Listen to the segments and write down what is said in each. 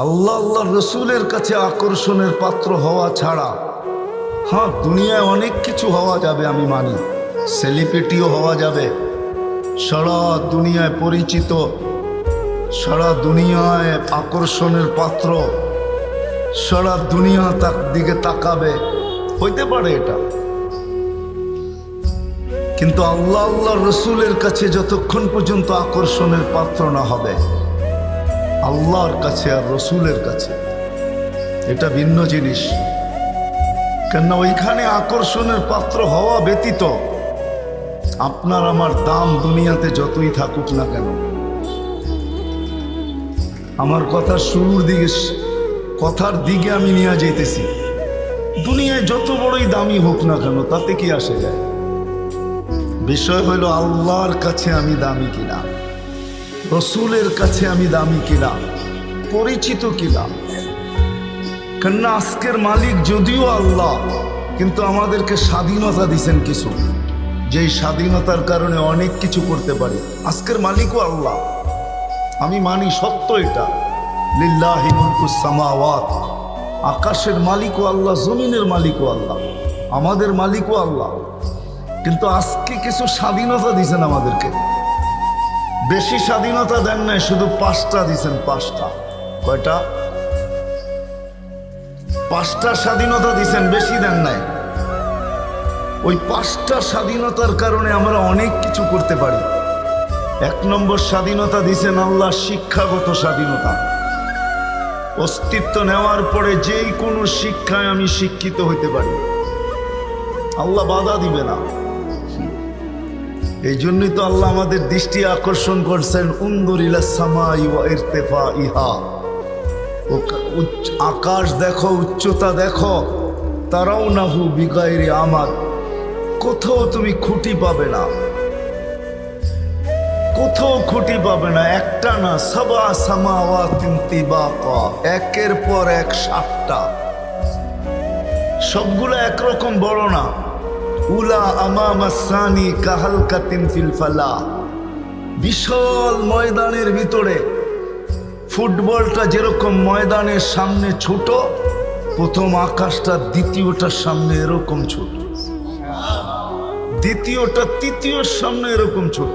আল্লাহ আল্লাহ রসুলের কাছে আকর্ষণের পাত্র হওয়া ছাড়া, হ্যাঁ দুনিয়ায় অনেক কিছু হওয়া যাবে, আমি মানি। সেলিব্রিটিও হওয়া যাবে, সারা দুনিয়ায় পরিচিত, সারা দুনিয়ায় আকর্ষণের পাত্র, সারা দুনিয়া তার দিকে তাকাবে, হইতে পারে এটা। কিন্তু আল্লাহ আল্লাহ রসুলের কাছে যতক্ষণ পর্যন্ত আকর্ষণের পাত্র না হবে, আল্লাহর কাছে আর রসুলের কাছে, এটা ভিন্ন জিনিস। কেননা ওইখানে আকর্ষণের পাত্র হওয়া ব্যতীত আপনার আমার দাম দুনিয়াতে যতই থাকুক না কেন, আমার কথার শুরুর দিকে, কথার দিকে আমি নিয়ে যেতেছি, দুনিয়ায় যত বড়ই দামি হোক না কেন তাতে কি আসে যায়? বিষয় হলো আল্লাহর কাছে আমি দামি কিনা, রসুলের কাছে আমি দামি কিনা, পরিচিত কিনা। কেননা আজকের মালিক যদিও আল্লাহ, কিন্তু আমাদেরকে স্বাধীনতা দিছেন কিছু, যেই স্বাধীনতার কারণে অনেক কিছু করতে পারি। আজকের মালিকও আল্লাহ, আমি মানি, সত্য এটা। লিল্লাহি মুলকুস সামাওয়াত, আকাশের মালিকও আল্লাহ, জমিনের মালিকও আল্লাহ, আমাদের মালিকও আল্লাহ। কিন্তু আজকে কিছু স্বাধীনতা দিছেন আমাদেরকে, বেশি স্বাধীনতা দেন নাই, শুধু 5টা দিছেন। 5টা, কয়টা? 5টা স্বাধীনতা দিছেন, বেশি দেন নাই। ওই 5টা স্বাধীনতার কারণে আমরা অনেক কিছু করতে পারি। 1 নম্বর স্বাধীনতা দিছেন আল্লাহ, শিক্ষাগত স্বাধীনতা। অস্তিত্ব নেওয়ার পরে যেই কোনো শিক্ষায় আমি শিক্ষিত হইতে পারি, আল্লাহ বাধা দিবে না। এই জন্যই তো আল্লাহ আমাদের দৃষ্টি আকর্ষণ করছেন, উনদুর ইলাস সামাই ওয়া ইরতিফাইহা, আকাশ দেখো, উচ্চতা দেখো। তারাউনাহু বিগাইরি আমাদ, কোথাও তুমি খুঁটি পাবে না, কোথাও খুঁটি পাবে না, একটা না, সাবা সামাওয়াতিন তিবাকা, একের পর এক 7টা, সবগুলো একরকম বড় না। উলা আমামাসানি কাহালকাতিন ফিল ফালা, বিশাল ময়দানের ভিতরে ফুটবলটা যেরকম ময়দানের সামনে ছোট, প্রথম আকাশটা দ্বিতীয়টার সামনে এরকম ছোট, দ্বিতীয়টা তৃতীয়র সামনে এরকম ছোট,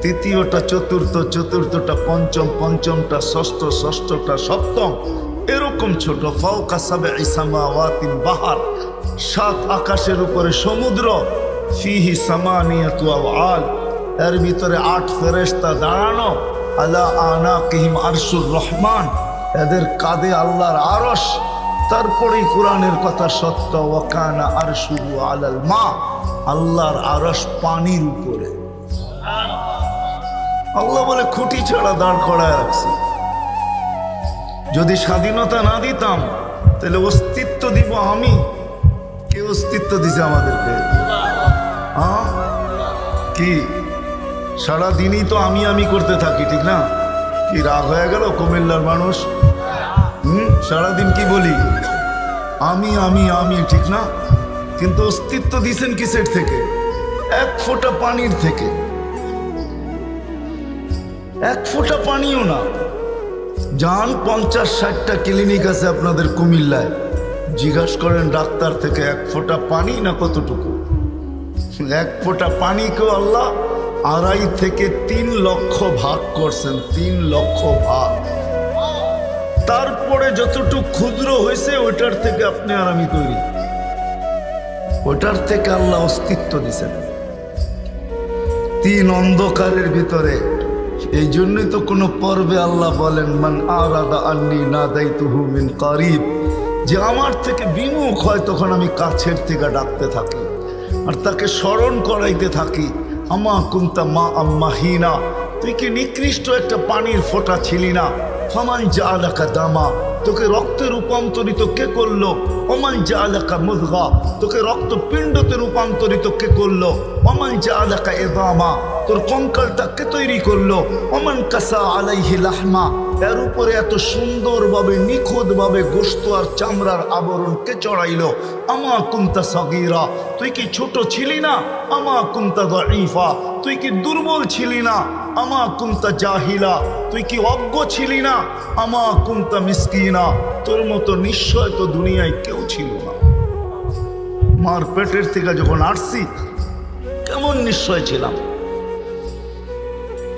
তৃতীয়টা চতুর্থ, চতুর্থটা পঞ্চম, পঞ্চমটা ষষ্ঠ, ষষ্ঠটা সপ্তম, এরকম ছোট। ফাওকা সাবঈ সামাওয়াতিন বাহার, 7 আকাশের উপরে সমুদ্র। ফিহি সামানিয়াতু আওয়াল, এর ভিতরে 8 ফেরেশতা দাঁড়ানো। আলা আনাকিহিম আরশুর রহমান, এদের কাঁধে আল্লাহর আরশ। তারপরেই কোরআনের কথা সত্য, ওয়া কানা আরশুহু আলাল মা, আল্লাহর আরশ পানির উপরে। আল্লাহ বলে খুঁটি ছাড়া দাঁড় করায় রাখছি। যদি স্বাধীনতা না দিতাম তাহলে অস্তিত্ব দিব আমি। কে অস্তিত্ব দিছে আমাদেরকে? হ্যাঁ, কি সারাদিনই তো আমি করতে থাকি, ঠিক না? কি রাগ হয়ে গেল কুমিল্লার মানুষ? সারাদিন কি বলি? আমি, ঠিক না? কিন্তু অস্তিত্ব দিছেন কিসের থেকে? 1 ফোঁটা পানির থেকে। 1 ফোঁটা পানিও না। যান, 50-60টা ক্লিনিক আছে আপনাদের কুমিল্লায়, জিজ্ঞাসা করেন ডাক্তার থেকে 1 ফোঁটা পানি না কতটুকু? 1 ফোঁটা পানিকেও আল্লাহ 2.5 থেকে 3 লক্ষ ভাগ করছেন, 3 লক্ষ ভাগ। তারপরে যতটুকু ক্ষুদ্র হয়েছে ওইটার থেকে আপনি আর আমি তৈরি, ওইটার থেকে আল্লাহ অস্তিত্ব দিছেন 3 অন্ধকারের ভিতরে। এই জন্যই তো কোনো পর্বে আল্লাহ বলেন, মান আরাদা আন্নি নাদাইতুহু মিন কারিব, যে আমার থেকে বিমুখ হয় তখন আমি কাছের থেকে ডাকতে থাকি আর তাকে স্মরণ করাইতে থাকি। আমা কুনতা মা আম্মাহিনা, তুই কি নিকৃষ্ট একটা পানির ফোঁটা ছিলি না? ফামান জাআলাকা দামা, তোকে রক্তে রূপান্তরিত কে করলো? ওমান জাআলাকা মুযগা, তোকে রক্তপিণ্ডতে রূপান্তরিত কে করলো? ওমান জাআলাকা ইযামা, তোর কঙ্কালটা কে তৈরি করলো? ওমান কাসা আলাইহি লাহমা, এর উপরে এত সুন্দরভাবে নিখুঁতভাবে গোশত আর চামড়ার আবরণ কে চড়াইলো? আমা কুনতা সাগীরা, তুই কি ছোট ছিলি না? আমা কুনতা দাঈফা, তুই কি দুর্বল ছিলি না? আমা কুনতা জাহিলা, তুই কি অজ্ঞ ছিলি না? আমা কুনতা মিসকিনা, তোর মতো নিশ্চয় তো দুনিয়ায় কেউ ছিল না। মার পেটের থেকে যখন আসছি কেমন নিশ্চয় ছিলাম।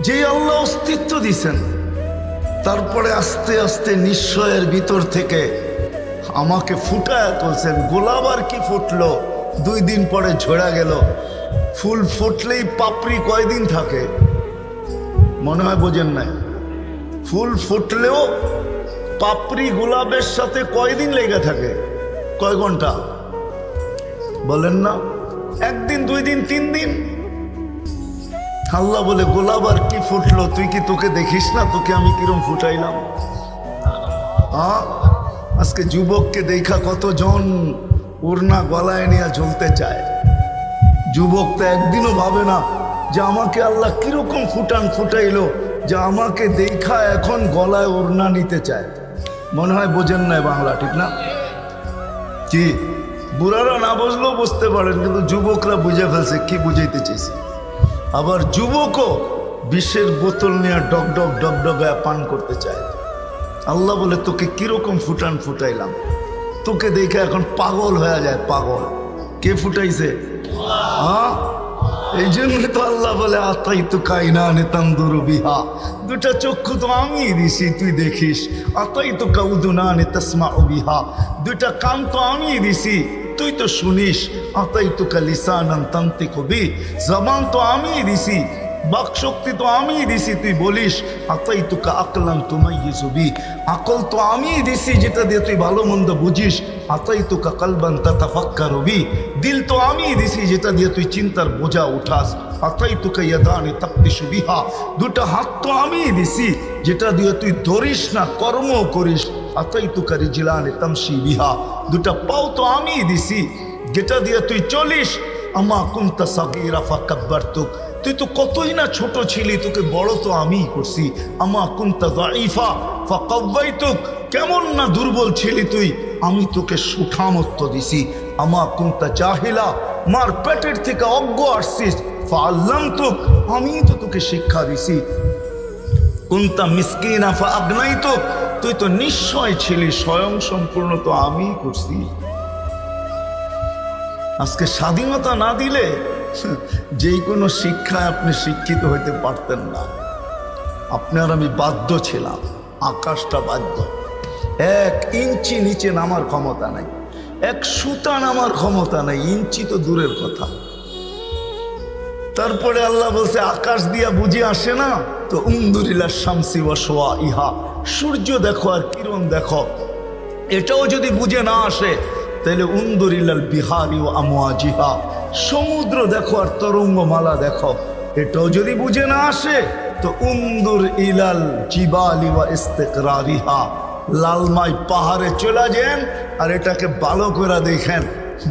যে আল্লাহ অস্তিত্ব দিছেন, তারপরে আস্তে আস্তে নিশ্চয়ের ভিতর থেকে আমাকে ফুটায় তুলছেন। গোলাপ আর কি ফুটলো, 2 দিন পরে ঝরা গেল। ফুল ফুটলেই পাপড়ি কয়দিন থাকে মনে হয় বোঝেন নাই? ফুল ফুটলেও পাপড়ি গোলাপের সাথে কয়দিন লেগে থাকে? কয় ঘন্টা বলেন না? 1 দিন, 2 দিন, 3 দিন। আল্লাহ বলে গোলাপ আর কি ফুটলো, তুই কি তোকে দেখিস না তোকে আমি কিরম ফুটাইলাম? আজকে যুবককে দেখা কতজন ওড়না গলায় নিয়ে ঝুলতে চায়। যুবক তো একদিনও ভাবে না যে আমাকে আল্লাহ কিরকম ফুটাইলো যে আমাকে দেখা এখন গলায় ওড়না নিতে চায়। মনে হয় বোঝেন নাই বাংলা, ঠিক না? কি বুড়ারা না বুঝলেও বুঝতে পারেন, কিন্তু যুবকরা বুঝে ফেলছে কি বুঝাইতে চেয়েছে। আবার যুবকও বিষের বোতল নিয়ে ডগডগায় পান করতে চায়। আল্লাহ বলে তোকে কিরকম ফুটাইলাম, তোকে দেখে এখন পাগল হয়ে যায়। পাগল কে ফুটাইছে? এই জন্য তো আল্লাহ বলে আতাই তো কাইনানে তানদুরু বিহা, 2টা চক্ষু তো আমি দিছি তুই দেখিস। আতাই তো কাউদুনানে তাসমাউ বিহা, 2টা কান তো আমি দিছি তুই তো শুনিস। আতাই তো লিসানান তানতিকু বি, জবান তো আমি দিছি, বাক শক্তি তো আমি দিছি তুই বলিস। আতাই তো আকলান তুমাইয়িজু বি, আকল তো আমি দিছি যেটা দিয়ে তুই ভালো মন্দ বুঝিস। আতাই তো কালবান তাতাফাক্কারু বি, দিল তো আমি দিছি যেটা দিয়ে তুই চিন্তার বোঝা উঠাস। আতাই তো ইয়াদানি তাকদিশু বিহা, 2টা হাত তো আমি দিছি যেটা দিয়ে তুই ধরিস না কর্ম করিস। আতাই তো রিজলানি তামশি বিহা, 2টা পাও তো আমি দিছি যেটা দিয়ে তুই চলিস। আমা কুনতা সাগীরা ফাকাব্বারতুক, তুই তো কতই না ছোট ছিলি, তোকে বড় তো আমি করছি। আমা কুনতা দাঈফা ফাকাওয়াইতুক, কেমন না দুর্বল ছিলি তুই, আমি তোকে সুঠামত্ব দিছি। আমা কুনতা জাহিলা, মার পেটের থেকে অজ্ঞ আসছিস, ফাআল্লামতুক, আমি তো তোকে শিক্ষা দিছি। কুনতা মিসকিনা ফাআগনাইতুক, তুই তো নিশ্চয় ছিলি, স্বয়ং সম্পূর্ণ তো আমি করছি। আজকে স্বাধীনতা না দিলে যেই কোনো শিক্ষায় আপনি শিক্ষিত হইতে পারতেন না। আপনার আমি বাধ্য ছিলাম, আকাশটা বাধ্য। 1 ইঞ্চি নিচে নামার ক্ষমতা নাই, 1 সুতা নামার ক্ষমতা নাই, ইঞ্চি তো দূরের কথা। তারপরে আল্লাহ বলছে আকাশ দিয়া বুঝে আসে না, তো উনদুরিলা শামসি ওয়া শোয়া ইহা, সূর্য দেখো আর কিরণ দেখো, এটাও যদি বুঝে না আসে তাহলে উনদুরিলাল বিহারি ও আমওয়াজিহা, সমুদ্র দেখো আর তরঙ্গমালা দেখো, এটাও যদি বুঝে না আসে তো উনদুর ইলাল জিবালি ওয়া ইস্তিকরারিহা, লালমাই পাহাড়ে চলে যান আর এটাকে ভালো করে দেখেন।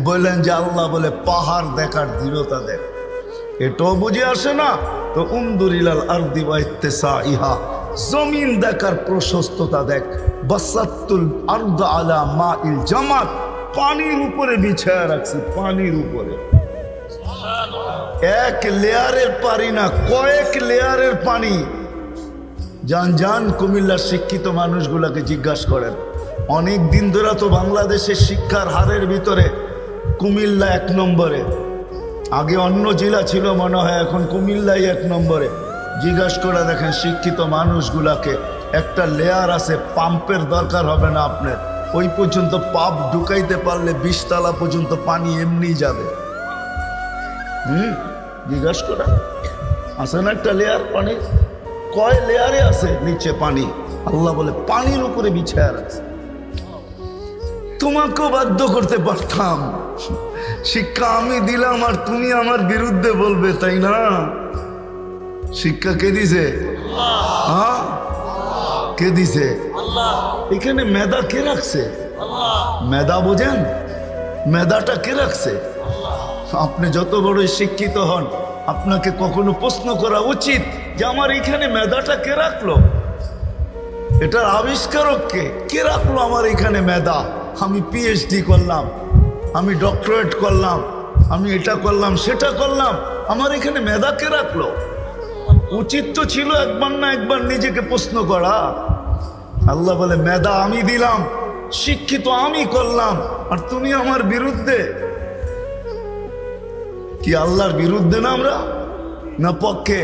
বললেন যে আল্লাহ বলে পাহাড় দেখার দৃঢ়তা দেখ, এটাও বুঝে আসে না তো উনদুরিলাল আরদি ওয়া ইত্তিসাইহা, জমিন দেখার প্রশস্ততা দেখ। বাসাতুল আরদ আলা মাইল জামাত, পানির উপরে বিছায়া রাখছি, পানির উপরে। 1 লেয়ারের পানি না, কয়েক লেয়ারের পানি। যান কুমিল্লার শিক্ষিত মানুষগুলাকে জিজ্ঞাসা করেন, অনেক দিন ধরে তো বাংলাদেশের শিক্ষার হারের ভিতরে কুমিল্লা 1 নম্বরে। আগে অন্য জেলা ছিল মনে হয়, এখন কুমিল্লাই 1 নম্বরে। জিজ্ঞাসা করে দেখেন শিক্ষিত মানুষগুলাকে, একটা লেয়ার আছে, পাম্পের দরকার হবে না আপনার, ওই পর্যন্ত পাপ ঢুকাইতে পারলে 20 তলা পর্যন্ত পানি এমনি যাবে। জিজ্ঞাসা করা আছে না একটা লেয়ার পানি, কয় লেয়ারে আছে নিচে পানি। আল্লাহ বলে পানির উপরে বিছায়া রাখছে। তোমাকেও বাধ্য করতে পারতাম, শিক্ষা আমি দিলাম আর তুমি আমার বিরুদ্ধে বলবে, তাই না? শিক্ষা কে দিছে? হ্যাঁ, কে দিছে? এখানে মেধা কে রাখছে? মেধা বোঝেন? মেধাটা কে রাখছে? আপনি যত বড়ই শিক্ষিত হন, আপনাকে কখনো প্রশ্ন করা উচিত যে আমার এখানে মেধাটা কে রাখলো। এটার আবিষ্কারক কে? কে রাখলো আমার এখানে মেধা? আমি পিএইচডি করলাম, আমি ডক্টরেট করলাম, আমি এটা করলাম সেটা করলাম, আমার এখানে মেধা কে রাখলো? উচিত তো ছিল একবার না একবার নিজেকে প্রশ্ন করা। আল্লাহ বলে মেধা আমি দিলাম, শিক্ষিত আমি করলাম, আর তুমি আমার বিরুদ্ধে। কি আল্লাহর বিরুদ্ধে না আমরা, না পক্ষে?